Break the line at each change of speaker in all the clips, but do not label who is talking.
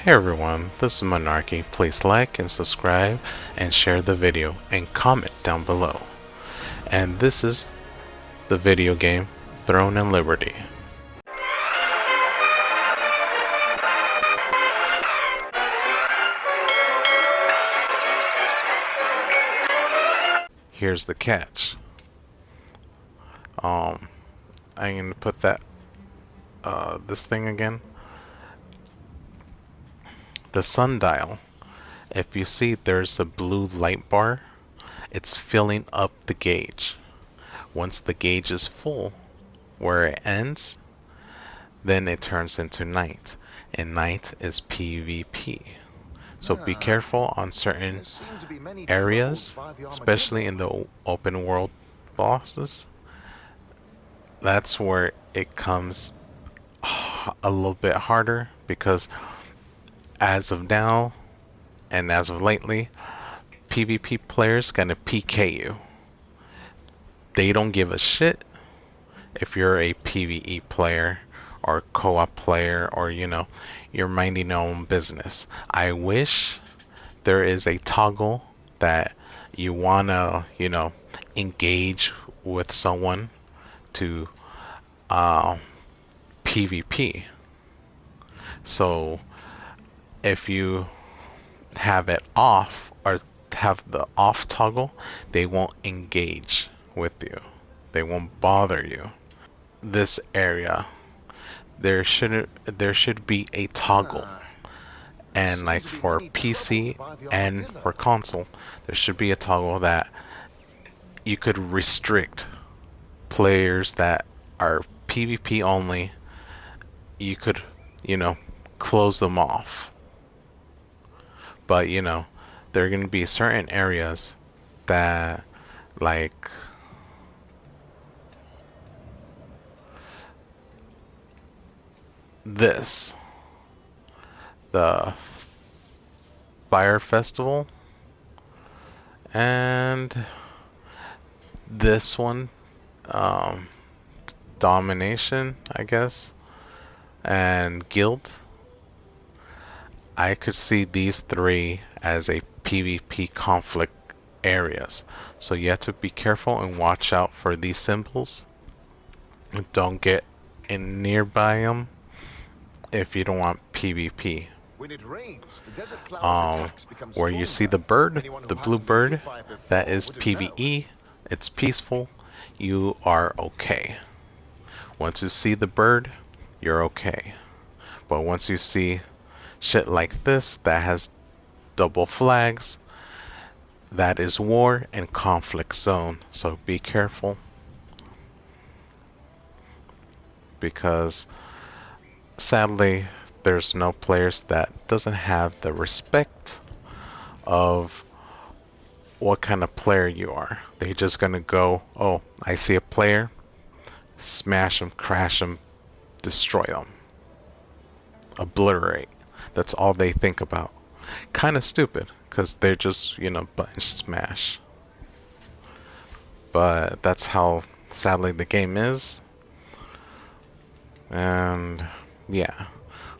Hey everyone, this is Monarchy. Please like and subscribe and share the video and comment down below. And this is the video game Throne and Liberty. Here's the catch. I'm gonna put that this thing again. The sundial. If you see there's a blue light bar, it's filling up the gauge. Once the gauge is full, where it ends, then it turns into night, and night is PvP. So be careful on certain areas, especially in the open world bosses. That's where it comes a little bit harder because as of now and as of lately, PvP players gonna PK you. They don't give a shit if you're a PvE player or co-op player or you're minding your own business. I wish there is a toggle that you wanna engage with someone to PvP. So if you have it off or have the off toggle, they won't engage with you. They won't bother you. This area, there should be a toggle, and like for PC and for console, there should be a toggle that you could restrict players that are PvP only. You could, close them off. But there are going to be certain areas that, like, this, the Fire Festival, and this one, Domination, I guess, and Guild. I could see these three as a PvP conflict areas. So you have to be careful and watch out for these symbols. Don't get in nearby them if you don't want PvP.
When it rains, the desert flowers attacks become
Where you see
stronger.
the bird,
Anyone
the
who
blue
hasn't been hit
bird,
by it before
that is
wouldn't know.
PvE. It's peaceful. You are okay. Once you see the bird, you're okay. But once you see shit like this that has double flags, that is war and conflict zone. So be careful, because sadly there's no players that doesn't have the respect of what kind of player you are. They just gonna go, oh, I see a player, smash them, crash them, destroy them, obliterate. That's all they think about. Kind of stupid, because they're just, button smash. But that's how, sadly, the game is. And yeah,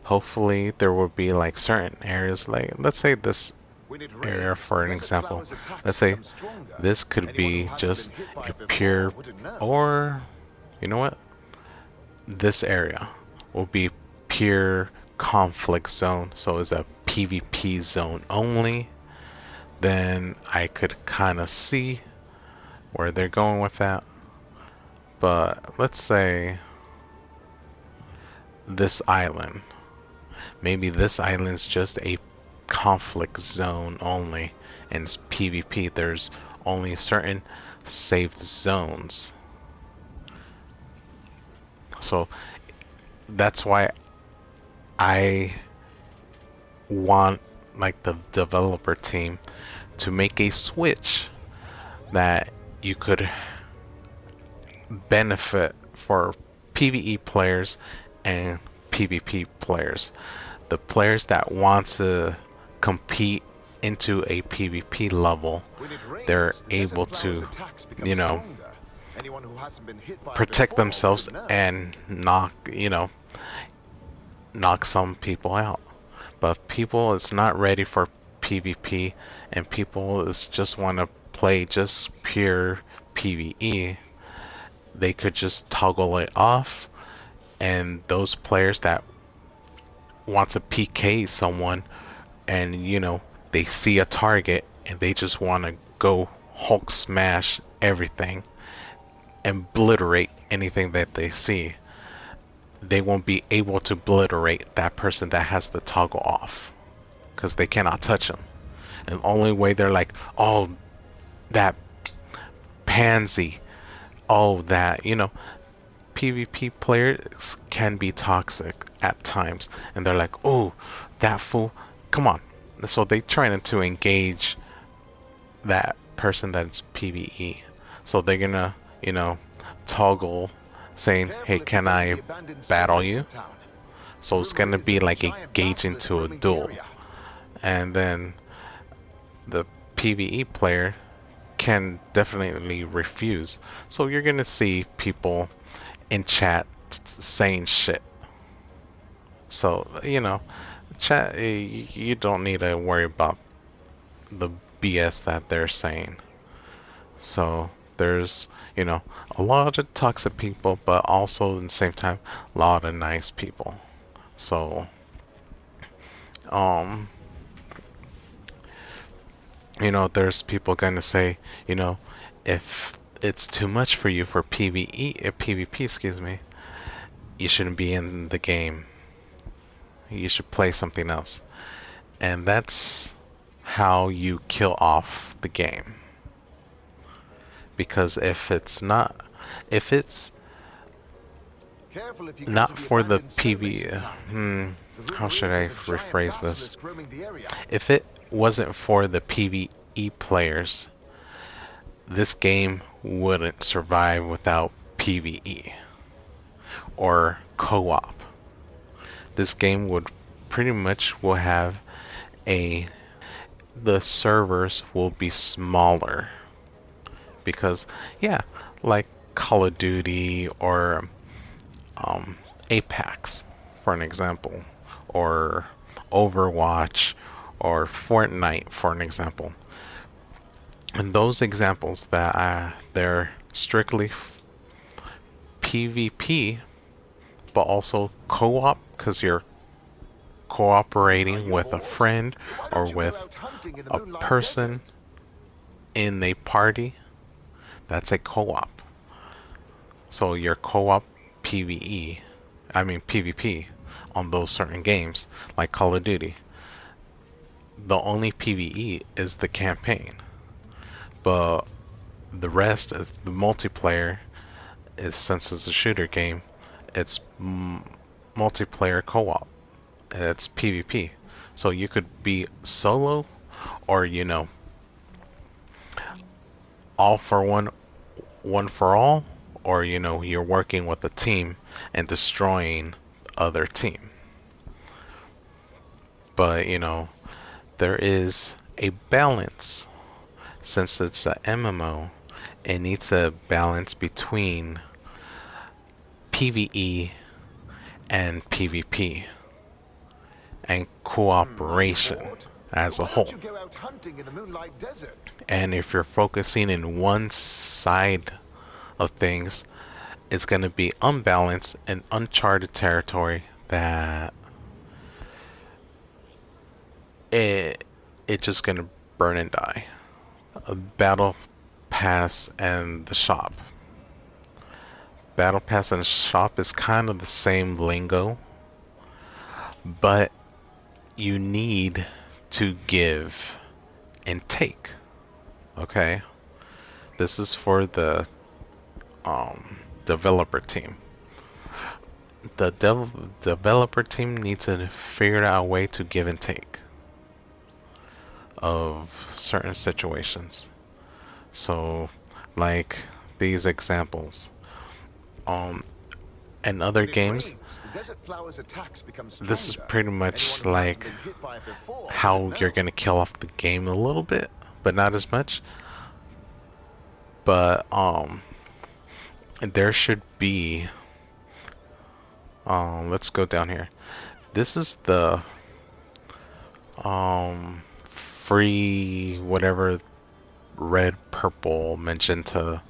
hopefully there will be like certain areas, like let's say this area for an example. Let's say this could be just a pure, or you know what? This area will be pure conflict zone, so it's a PvP zone only. Then I could kind of see where they're going with that. But let's say this island. Maybe this island's just a conflict zone only, and it's PvP. There's only certain safe zones. So that's why I want like the developer team to make a switch that you could benefit for PvE players and PvP players. The players that want to compete into a PvP level, they're able to, protect themselves and knock some people out. But people is not ready for PvP, and people is just want to play just pure PvE. They could just toggle it off, and those players that want to PK someone, and they see a target and they just want to go Hulk smash everything and obliterate anything that they see, they won't be able to obliterate that person that has the toggle off because they cannot touch him. And the only way they're like, oh, that pansy, oh, that, PvP players can be toxic at times, and they're like, oh, that fool, come on. So they trying to engage that person that's PvE. So they're gonna, toggle saying, hey,
Careful if you
can
go to
I
the abandoned
battle
stairways
you?
in town.
So it's
Rumor
gonna
is
be
there's a
like a
giant
gauge
basilisk
into a
roaming the
duel.
area.
And then the PvE player can definitely refuse. So you're gonna see people in chat saying shit. So, chat, you don't need to worry about the BS that they're saying. So there's, a lot of toxic people, but also at the same time, a lot of nice people. So, um, there's people gonna say, if it's too much for you for PvP, excuse me, you shouldn't be in the game. You should play something else. And that's how you kill off the game. Because if it's
Careful if you go to
not
the
for the
abandoned stairways in
PvE,
town. The
how
rumor
should
is
I
there's a giant
rephrase this?
basilisk roaming the area.
If it wasn't for the PvE players, this game wouldn't survive without PvE or co-op. This game would pretty much will have a the servers will be smaller because yeah, like Call of Duty or Apex for an example, or Overwatch or Fortnite for an example. And those examples that they're strictly PvP, but also co-op because you're
Are
cooperating
you
with a
bored?
friend
Why
or
don't you go
with
out hunting in the
a
moonlight
person
desert?
in a party. That's a co-op. So your co-op PvE, I mean PvP on those certain games like Call of Duty. The only PvE is the campaign, but the rest is the multiplayer. Is since it's a shooter game, it's multiplayer co-op. It's PvP. So you could be solo or all for one, one for all, or you're working with a team and destroying other team. But there is a balance. Since it's a MMO, it needs a balance between PvE and PvP and
Are you
cooperation
bored?
as a
Why don't
whole.
you go out hunting in the moonlight desert?
And if you're focusing in one side of things, it's going to be unbalanced and uncharted territory that it just going to burn and die. A battle pass and the shop. Battle pass and shop is kind of the same lingo, but you need to give and take. Okay, this is for the developer team. The developer team needs to figure out a way to give and take of certain situations. So, like these examples, um, in other
When it
games,
rains, the desert flower's attacks become
this is
stronger.
pretty
Anyone
much
who hasn't
like
been hit by it before wouldn't
how you're
know.
gonna kill off the game a little bit, but not as much. But there should be let's go down here. This is the free whatever red, purple, magenta,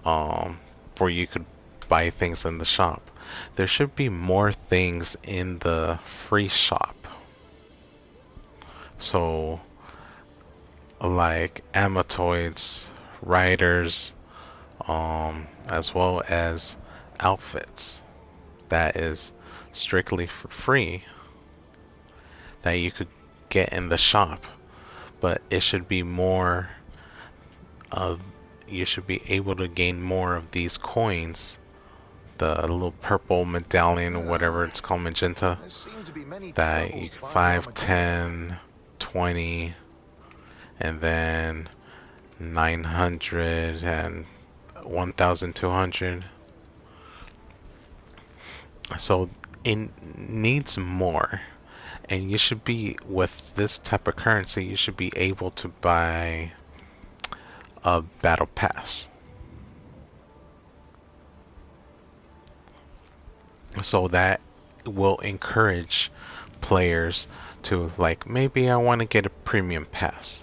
where you could buy things in the shop. There should be more things in the free shop. So, like amatoids, riders, as well as outfits that is strictly for free that you could get in the shop. But it should be more of, you should be able to gain more of these coins, the little purple medallion or whatever it's called, magenta,
There seem to be many
that you
troubled
could
by the
5,
armadillo.
10, 20, and then 900 and 1200. So it needs more, and you should be, with this type of currency, you should be able to buy a battle pass. So that will encourage players to, like, maybe I want to get a premium pass.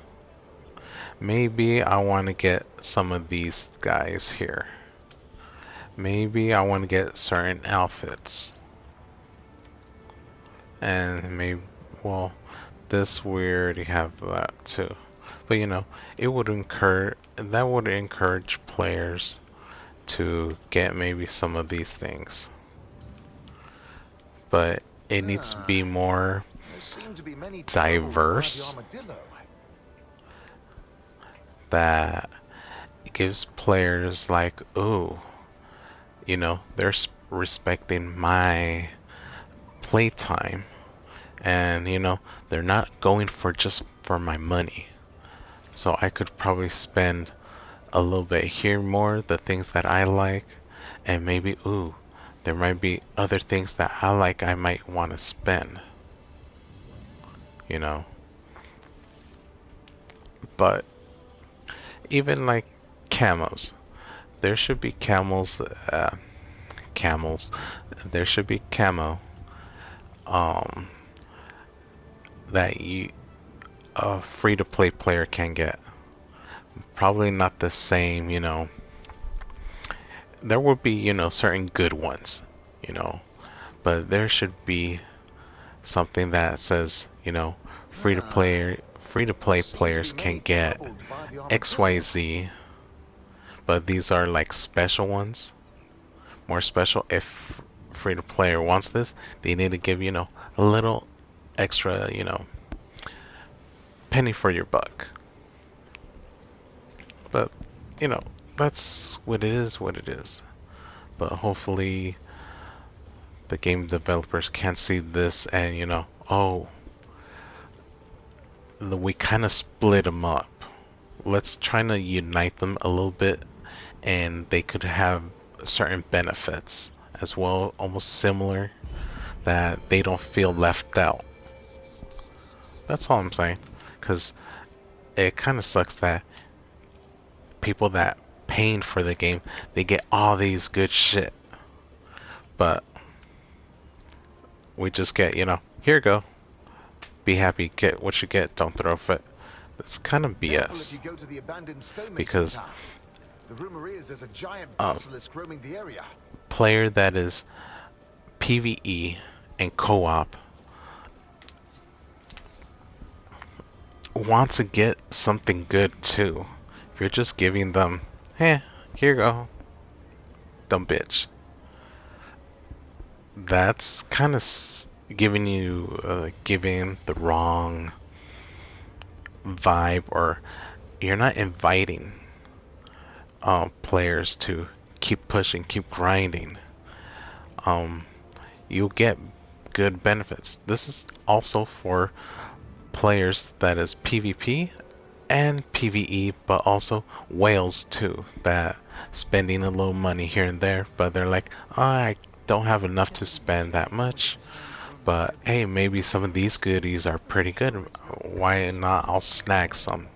Maybe I want to get some of these guys here. Maybe I want to get certain outfits. And maybe, well, this we already have that too. But you know, it would that would encourage players to get maybe some of these things. But it needs to be more
There seem to be many troubled by the
diverse,
armadillo.
that gives players like, ooh, you know, they're respecting my playtime, and you know, they're not going for just for my money. So I could probably spend a little bit here more, the things that I like, and maybe, ooh, there might be other things that I like I might want to spend, you know. But even like camos, there should be camels, there should be camo, um, that a free-to-play player can get. Probably not the same, you know. There will be, you know, certain good ones, you know, but there should be something that says, you know,
There
free-to-play
seem to be
players can
many
get
troubled by the armadillo.
XYZ, but these are like special ones, more special. If free-to-player wants this, they need to give, you know, a little extra, you know, penny for your buck. But, you know, that's what it is, what it is. But hopefully the game developers can see this and, you know, oh, we kind of split them up. Let's try to unite them a little bit, and they could have certain benefits as well, almost similar, that they don't feel left out. That's all I'm saying. Because it kind of sucks that people that paying for the game, they get all these good shit, but we just get, you know, here you go, be happy, get what you get, don't throw a fit. That's kind of
Careful if
BS.
you go to the abandoned stonemason
Because
town. The rumor is there's a giant
um,
basilisk roaming the area.
player that is PvE and co-op wants to get something good too. If you're just giving them, here you go, dumb bitch, that's kind of giving the wrong vibe, or you're not inviting players to keep pushing, keep grinding. Um, you'll get good benefits. This is also for players that is PvP and PvE, but also whales too, that spending a little money here and there, but they're like, oh, I don't have enough to spend that much, but hey, maybe some of these goodies are pretty good. Why not? I'll snag some.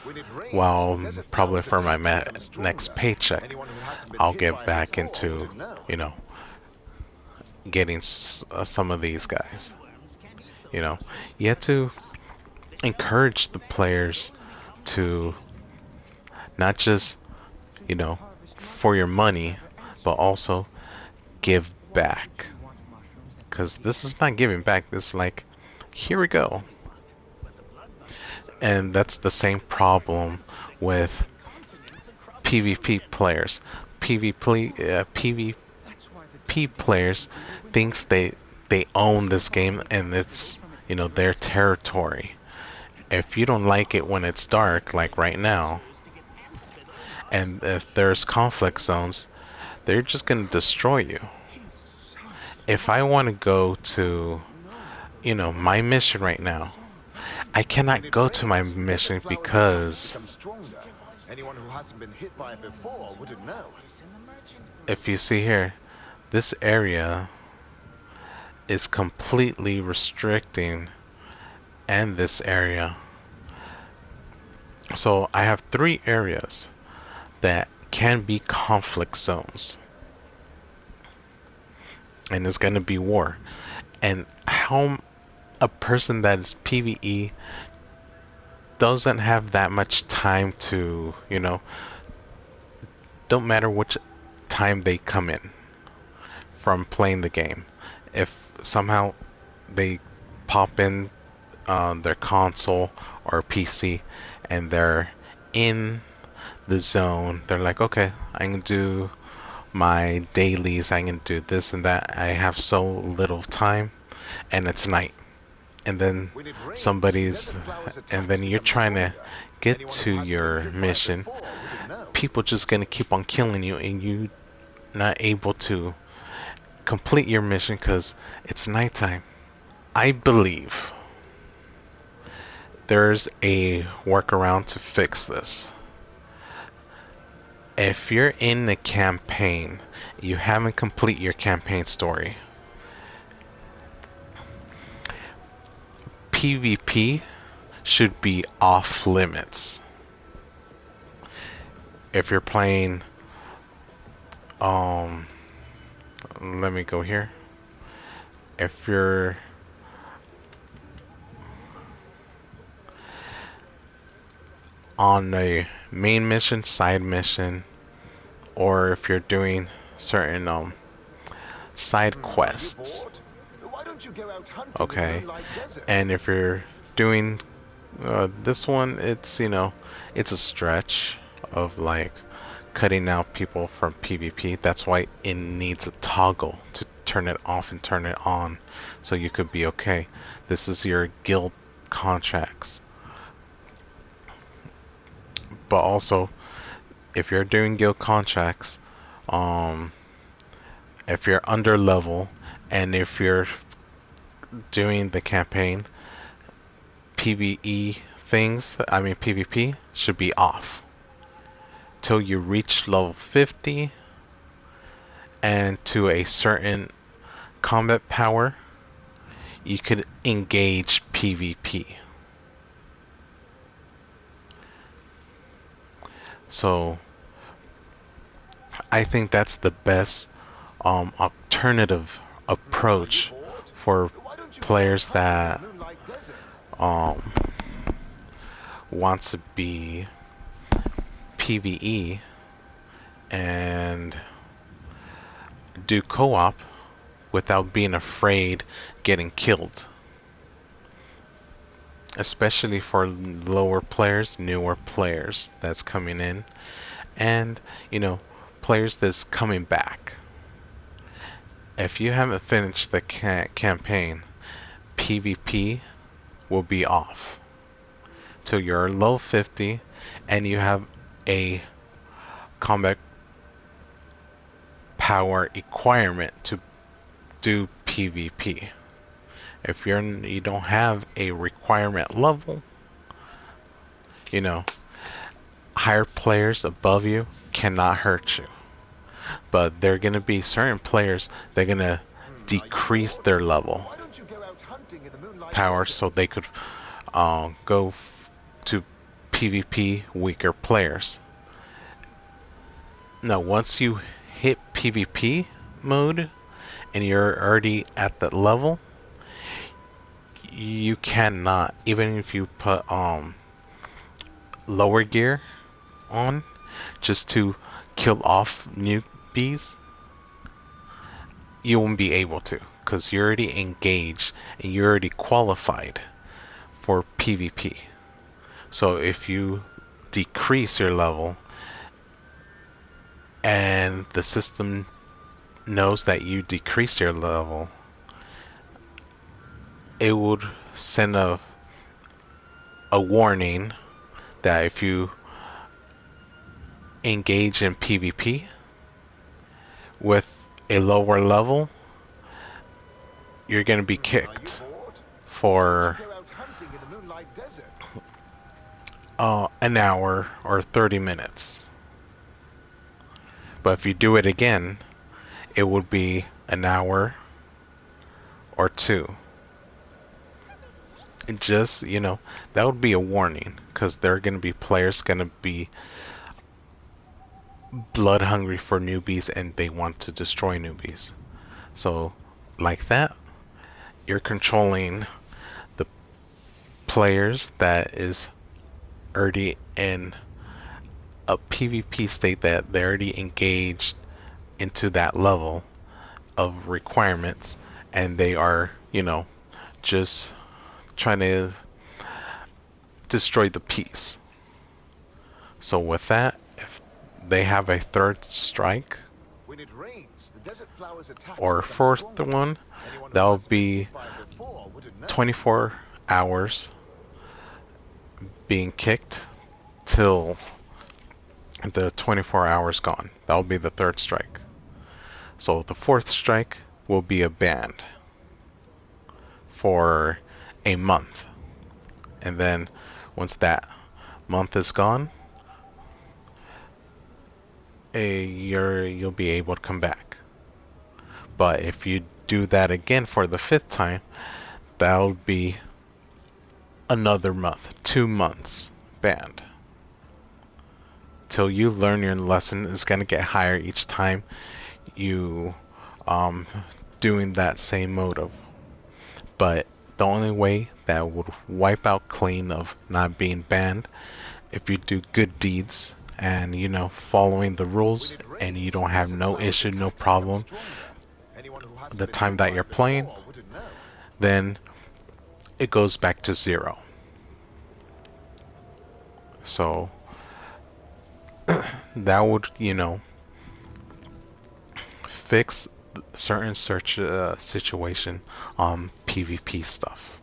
When it rains,
Well,
desert
probably
flowers'
for my
attacks become
next
stronger.
paycheck,
Anyone who hasn't been
I'll
hit by
get
it
back
before
into,
wouldn't know.
you know, getting some of these guys. You know, you have to encourage the players to not just, you know, for your money, but also give back. Because this is not giving back. This is like, here we go. And that's the same problem with PvP players. PvP players thinks they own this game and it's, you know, their territory. If you don't like it when it's dark, like right now, and if there's conflict zones, they're just gonna destroy you. If I want to go to, you know, my mission right now, I
When
cannot
it
go to my
rains,
mission
desert flowers' attacks
because
become stronger. Anyone who hasn't been hit by it before wouldn't know.
if you see here, this area is completely restricting, and this area. So I have 3 areas that can be conflict zones, and it's going to be war. And how a person that is PvE doesn't have that much time to, you know, don't matter which time they come in from playing the game. If somehow they pop in their console or PC and they're in the zone, they're like, okay, I can do my dailies, I can do this and that. I have so little time, and it's night. And then
When it rains,
somebody's,
desert flowers'
and
attacks
then you're
become
trying to
stronger.
get
Anyone who
to
hasn't been
your
hit by it
mission,
before wouldn't know.
people just gonna keep on killing you, and you not able to complete your mission because it's nighttime. I believe there's a workaround to fix this. If you're in the campaign, you haven't complete your campaign story, PvP should be off limits. If you're playing, um, let me go here. If you're on a main mission, side mission, or if you're doing certain side
Are you
quests,
bored? Why don't you go out hunting in the
okay,
Moonlight Desert?
and if you're doing this one, it's, you know, it's a stretch of like cutting out people from PvP. That's why it needs a toggle to turn it off and turn it on, so you could be okay. This is your guild contracts. But also, if you're doing guild contracts, um, if you're under level, and if you're doing the campaign, PvE things, I mean PvP, should be off till you reach level 50 and to a certain combat power, you could engage PvP. So I think that's the best alternative
Are you
approach
bored?
for
Why don't you go out
players
hunting in the
that
Moonlight Desert?
um, wants to be PvE and do co-op without being afraid getting killed. Especially for lower players, newer players that's coming in, and, you know, players that's coming back. If you haven't finished the campaign, PvP will be off till you're low 50 and you have a combat power requirement to do PvP. If you don't have a requirement level, you know, higher players above you cannot hurt you. But there are going to be certain players that are going to
Are you
decrease
bored?
their level
Why don't you go out hunting in the Moonlight
power
Desert?
so they could go to PvP weaker players. Now, once you hit PvP mode and you're already at that level, You cannot, even if you put lower gear on just to kill off newbies, you won't be able to, because you're already engaged and you're already qualified for PvP. So if you decrease your level and the system knows that you decrease your level, it would send a warning that if you engage in PvP with a lower level, you're going to be
Are you
kicked
bored? Why don't you
for
go out hunting in the Moonlight Desert?
an hour or 30 minutes. But if you do it again, it would be an hour or two. And just, that would be a warning, because there are going to be players going to be blood hungry for newbies and they want to destroy newbies. So, like that, you're controlling the players that is already in a PvP state, that they're already engaged into that level of requirements, and they are, just trying to destroy the peace. So with that, if they have a third strike
When it rains, the desert flower's attacks
or
become
fourth
stronger.
one,
Anyone who
that'll
hasn't been
be
hit by it before wouldn't know.
24 hours being kicked till the 24 hours gone. That'll be the third strike. So the fourth strike will be a ban for a month. And then once that month is gone, you'll be able to come back. But if you do that again for the fifth time, that'll be another month, 2 months banned. Till you learn your lesson. It's gonna get higher each time you doing that same motive. But the only way that would wipe out clean of not being banned, if you do good deeds and following the
When
rules,
it
and you
rains, the
don't have
desert
no
flower's
issue, no
attacks become
problem
stronger. Anyone who hasn't
the
been
time
hit
that
by
you're
it
playing,
before wouldn't know.
then it goes back to 0. So that would, fix certain search situation on PvP stuff,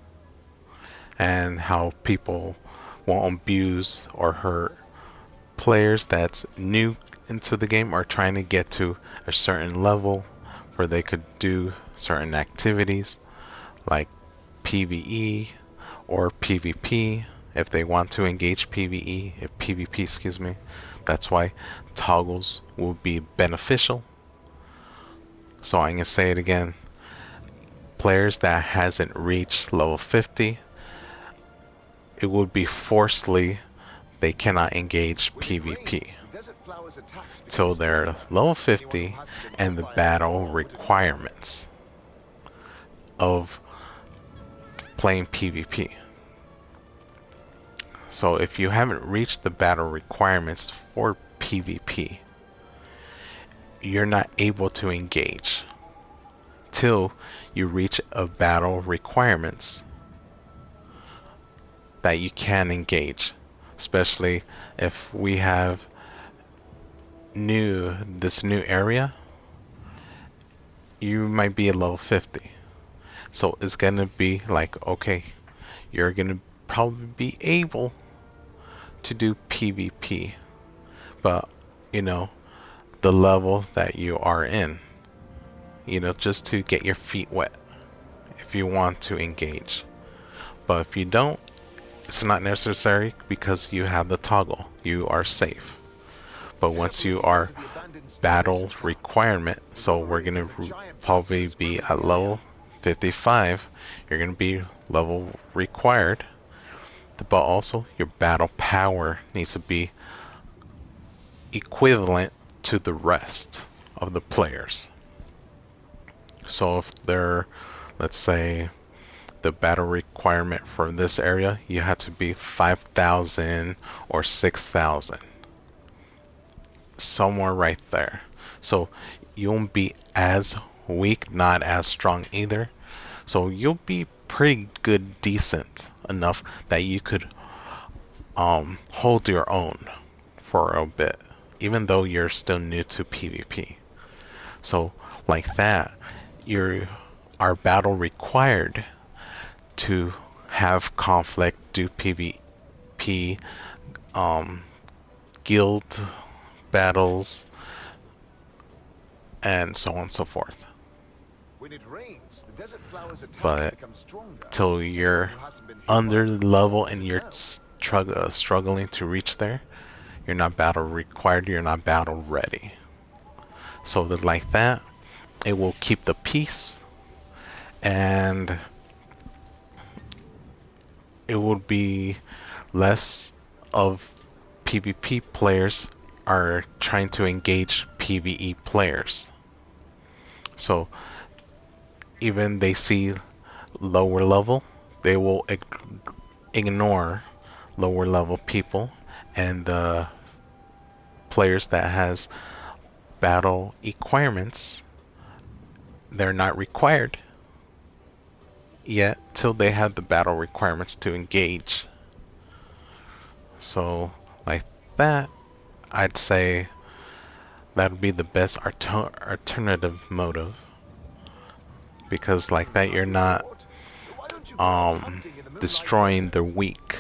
and how people won't abuse or hurt players that's new into the game or trying to get to a certain level where they could do certain activities like PvE or PvP if they want to engage PvE, if PvP, excuse me. That's why toggles will be beneficial. So I'm gonna say it again. Players that hasn't reached level 50, it would be forcefully they cannot engage
When it
PvP
rains, the desert flower's attacks become
till they're
stronger.
level
Anyone who
50
hasn't been
and
hit
the
by it
battle
before wouldn't know.
requirements of playing PvP. So if you haven't reached the battle requirements for PvP, you're not able to engage till you reach a battle requirements that you can engage. Especially if we have this new area, you might be at level 50. So it's gonna be like, okay, you're gonna probably be able to do PvP, but the level that you are in, just to get your feet wet if you want to engage. But if you don't, it's not necessary because you have the toggle. You are safe. But once
Careful
you
if you go
are
to the abandoned
battle
starvation camp.
requirement,
The
so
river
we're gonna
raises a giant
probably
poison
be
spreading
at
the area.
level 55. You're gonna be level required, but also your battle power needs to be equivalent to the rest of the players. So if they're, let's say, the battle requirement for this area, you have to be 5,000 or 6,000. Somewhere right there. So you won't be as weak, not as strong either. So you'll be pretty good, decent enough that you could hold your own for a bit, even though you're still new to PvP. So like that, you are battle required to have conflict, do PvP, guild battles, and so on and so forth.
When it rains, the desert flowers' attacks
But
become stronger.
till
Anyone
you're
who hasn't been hit
under
by it
the
before
level
will
and
do
you're
well.
struggling to reach there, you're not battle required, you're not battle ready. So that like that, it will keep the peace, and it would be less of PvP players are trying to engage PvE players. So even they see lower level, they will ignore lower level people, and the players that has battle requirements, they're not required yet till they have the battle requirements to engage. So like that, I'd say that would be the best alternative motive, because like that you're
Are you
not
bored? Why don't you go out hunting in the Moonlight
destroying the
Desert?
weak.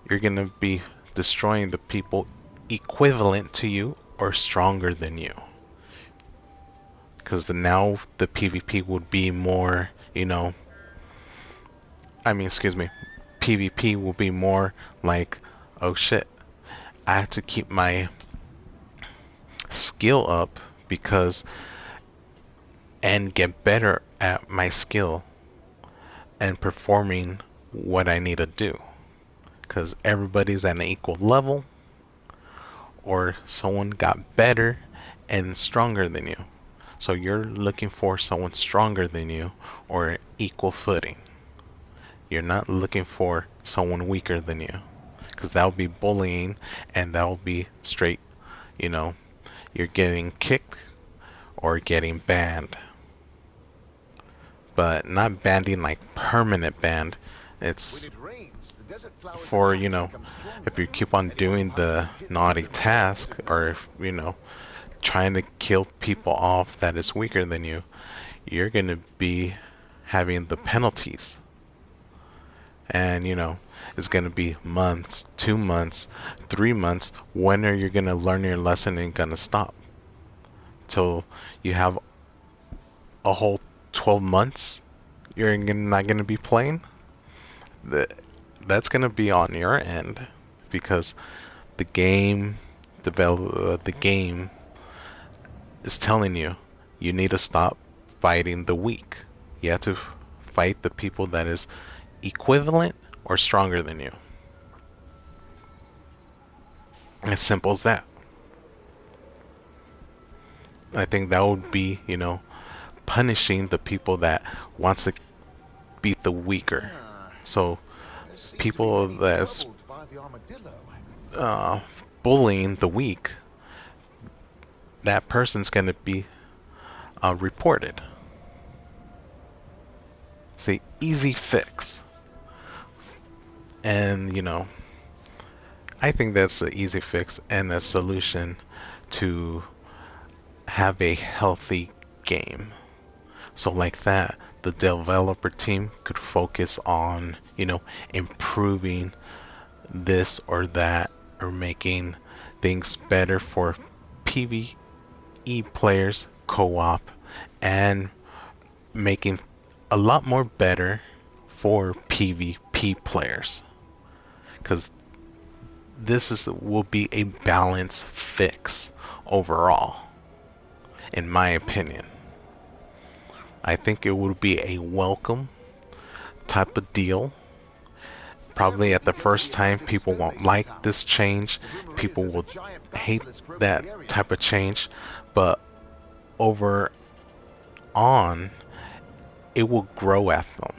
You're gonna be destroying the people equivalent to you or stronger than you. Because now the PvP would be more, excuse me, PvP will be more like, oh shit, I have to keep my skill up because and get better at my skill and performing what I need to do. Because everybody's at an equal level, or someone got better and stronger than you. So you're looking for someone stronger than you or equal footing. You're not looking for someone weaker than you, because that would be bullying, and that would be straight, you know, you're getting kicked or getting banned. But not banning like permanent banned.
When
It's
it rains, the desert flowers'
for,
attacks become stronger.
if you keep on
Anyone who
doing
hasn't
the
been hit by
naughty
it before will
task,
do
or
well.
if, trying to kill people off that is weaker than you, you're going to be having the penalties. And, it's going to be months, 2 months, 3 months. When are you going to learn your lesson and going to stop? Till you have a whole 12 months you're not going to be playing? That's going to be on your end, because the game, the game is telling you you need to stop fighting the weak. You have to fight the people that is equivalent or stronger than you. As simple as that. I think that would be, punishing the people that wants to beat the weaker.
Ah,
So
you seem to be
people
really
that's
troubled by the armadillo.
uh, bullying the weak, that person's going to be reported. See, easy fix. And, I think that's an easy fix and a solution to have a healthy game. So like that, the developer team could focus on, improving this or that, or making things better for PvE players, co-op, and making a lot more better for PvP players. Because will be a balance fix overall, in my opinion. I think it would be a welcome type of deal. Probably at the
People at
first
the
time,
abandoned
people won't
station
like
tower.
this change.
The rumor is
People
there's a
will
giant
hate
basilisk roaming
that
the area.
type of change. But over on, it will grow at them.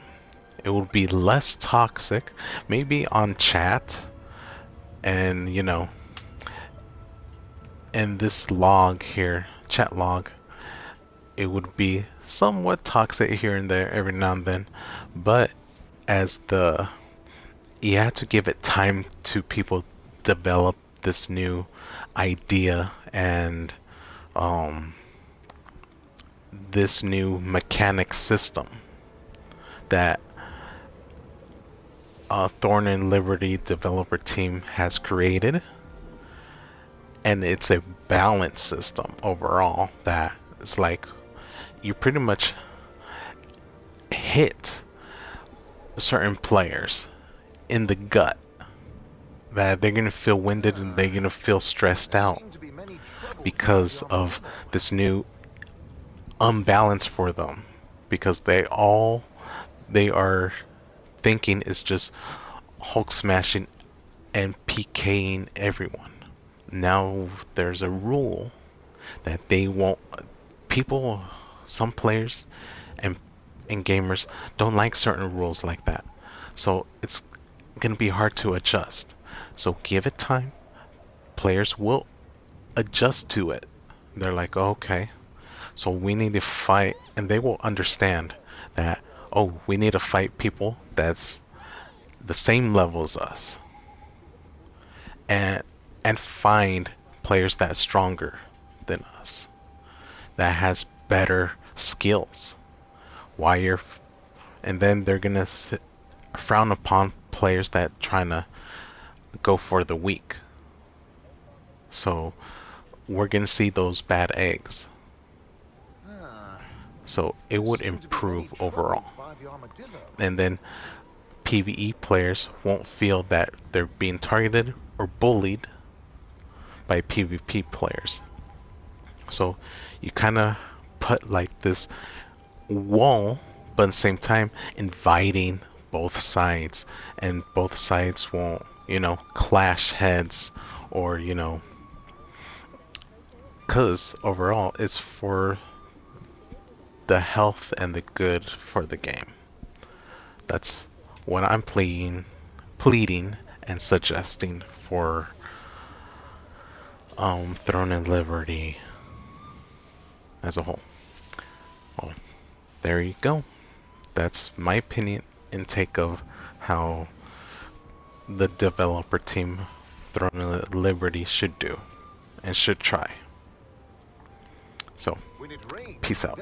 It will be less toxic, maybe on chat, and in this log here, chat log, it would be somewhat toxic here and there every now and then, but as the you have to give it time to people develop this new idea and um, this new mechanic system that Thorn and Liberty developer team has created, and it's a balanced system overall that it's like you pretty much hit certain players in the gut that they're gonna feel winded and they're gonna feel stressed out because of this new unbalance for them, because they are thinking is just Hulk smashing and PKing everyone. Now there's a rule that they won't people some players and gamers don't like certain rules like that. So it's gonna be hard to adjust. So give it time. Players will adjust to it. They're like, oh, okay, so we need to fight, and they will understand that, oh, we need to fight people that's the same level as us, and find players that's stronger than us, that has better skills. Why you're, and then they're gonna frown upon players that trying to go for the weak. So we're gonna see those bad eggs. So it would improve overall. And then PvE players won't feel that they're being targeted or bullied by PvP players. So you kind of put like this wall, but at the same time inviting both sides, and both sides won't, clash heads, or, because overall it's for the health and the good for the game. That's what I'm pleading and suggesting for Throne and Liberty as a whole. Well, there you go. That's my opinion and take of how the developer team Throne and Liberty should do and should try. So, peace out.